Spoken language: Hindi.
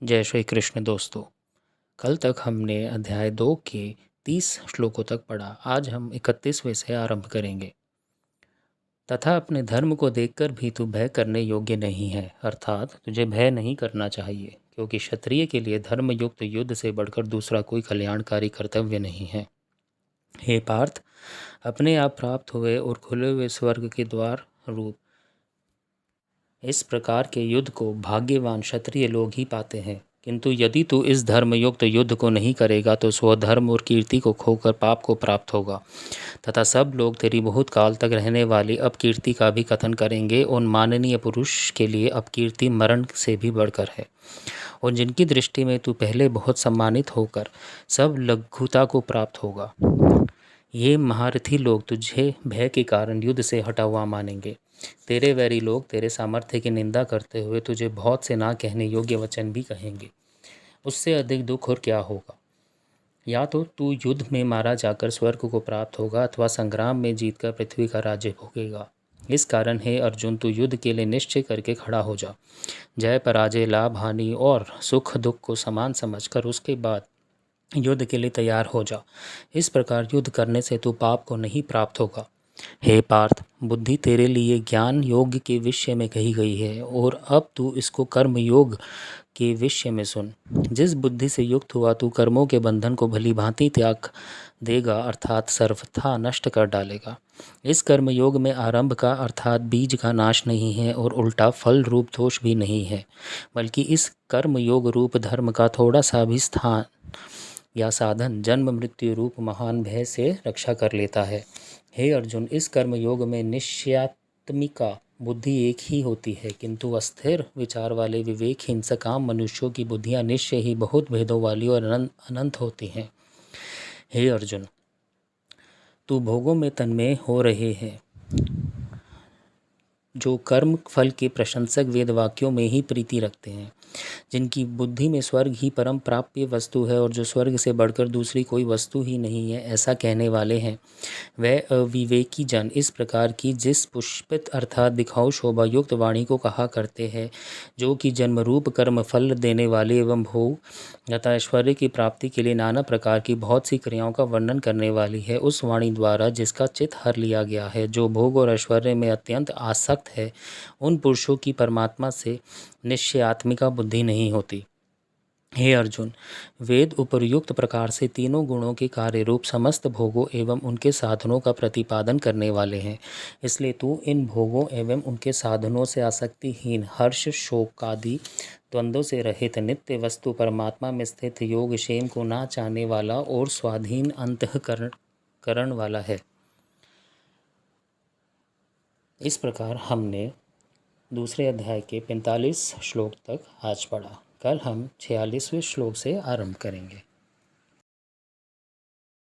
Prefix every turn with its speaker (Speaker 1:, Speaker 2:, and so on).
Speaker 1: जय श्री कृष्ण दोस्तों। कल तक हमने अध्याय 2 के 30 श्लोकों तक पढ़ा। आज हम 31वें से आरंभ करेंगे। तथा अपने धर्म को देखकर भी तू भय करने योग्य नहीं है, अर्थात तुझे भय नहीं करना चाहिए, क्योंकि क्षत्रिय के लिए धर्मयुक्त युद्ध से बढ़कर दूसरा कोई कल्याणकारी कर्तव्य नहीं है। हे पार्थ, अपने आप प्राप्त हुए और खुले हुए स्वर्ग के द्वार रूप इस प्रकार के युद्ध को भाग्यवान क्षत्रिय लोग ही पाते हैं। किंतु यदि तू इस धर्मयुक्त युद्ध को नहीं करेगा तो स्वधर्म और कीर्ति को खोकर पाप को प्राप्त होगा, तथा सब लोग तेरी बहुत काल तक रहने वाली अपकीर्ति का भी कथन करेंगे। उन माननीय पुरुष के लिए अपकीर्ति मरण से भी बढ़कर है, और जिनकी दृष्टि में तू पहले बहुत सम्मानित होकर सब लघुता को प्राप्त होगा। ये महारथी लोग तुझे भय के कारण युद्ध से हटा हुआ मानेंगे। तेरे वैरी लोग तेरे सामर्थ्य की निंदा करते हुए तुझे बहुत से ना कहने योग्य वचन भी कहेंगे। उससे अधिक दुख और क्या होगा। या तो तू युद्ध में मारा जाकर स्वर्ग को प्राप्त होगा, अथवा संग्राम में जीतकर पृथ्वी का राज्य भोगेगा। इस कारण हे अर्जुन, तू युद्ध के लिए निश्चय करके खड़ा हो जा। जय पराजय, लाभ हानि और सुख दुख को समान समझकर उसके बाद युद्ध के लिए तैयार हो जा। इस प्रकार युद्ध करने से तू पाप को नहीं प्राप्त होगा। हे पार्थ, बुद्धि तेरे लिए ज्ञान योग के विषय में कही गई है, और अब तू इसको कर्म योग के विषय में सुन। जिस बुद्धि से युक्त हुआ तू कर्मों के बंधन को भली भांति त्याग देगा, अर्थात सर्वथा नष्ट कर डालेगा। इस कर्म योग में आरंभ का अर्थात बीज का नाश नहीं है, और उल्टा फल रूप दोष भी नहीं है, बल्कि इस कर्म योग रूप धर्म का थोड़ा सा भी स्थान या साधन जन्म मृत्यु रूप महान भय से रक्षा कर लेता है। हे अर्जुन, इस कर्म योग में निश्चयात्मिका बुद्धि एक ही होती है, किंतु अस्थिर विचार वाले विवेकहीन सकाम मनुष्यों की बुद्धियां निश्चय ही बहुत भेदों वाली और अनंत होती हैं। हे अर्जुन, तू भोगों में तन्मय हो रहे हैं, जो कर्म फल के प्रशंसक वेद वाक्यों में ही प्रीति रखते हैं, जिनकी बुद्धि में स्वर्ग ही परम प्राप्य वस्तु है और जो स्वर्ग से बढ़कर दूसरी कोई वस्तु ही नहीं है, ऐसा कहने वाले हैं। वह अविवेकी जन इस प्रकार की जिस पुष्पित अर्थात दिखाऊ शोभा युक्त वाणी को कहा करते हैं, जो कि जन्मरूप कर्म फल देने वाले एवं भोग तथा ऐश्वर्य की प्राप्ति के लिए नाना प्रकार की बहुत सी क्रियाओं का वर्णन करने वाली है, उस वाणी द्वारा जिसका चित्त हर लिया गया है, जो भोग और ऐश्वर्य में अत्यंत आसक्त है, उन पुरुषों की परमात्मा से निश्चयात्मिका बुद्धि नहीं होती। हे अर्जुन, वेद उपर्युक्त प्रकार से तीनों गुणों के कार्य रूप समस्त भोगों एवं उनके साधनों का प्रतिपादन करने वाले हैं। इसलिए तू इन भोगों एवं उनके साधनों से आसक्तिहीन, हर्ष शोक आदि द्वंद्वों से रहित, नित्य वस्तु परमात्मा में स्थित, योग क्षेम को ना चाहने वाला और स्वाधीन अंतःकरण वाला है। इस प्रकार हमने दूसरे अध्याय के 45 श्लोक तक आज पढ़ा। कल हम 46वें श्लोक से आरंभ करेंगे।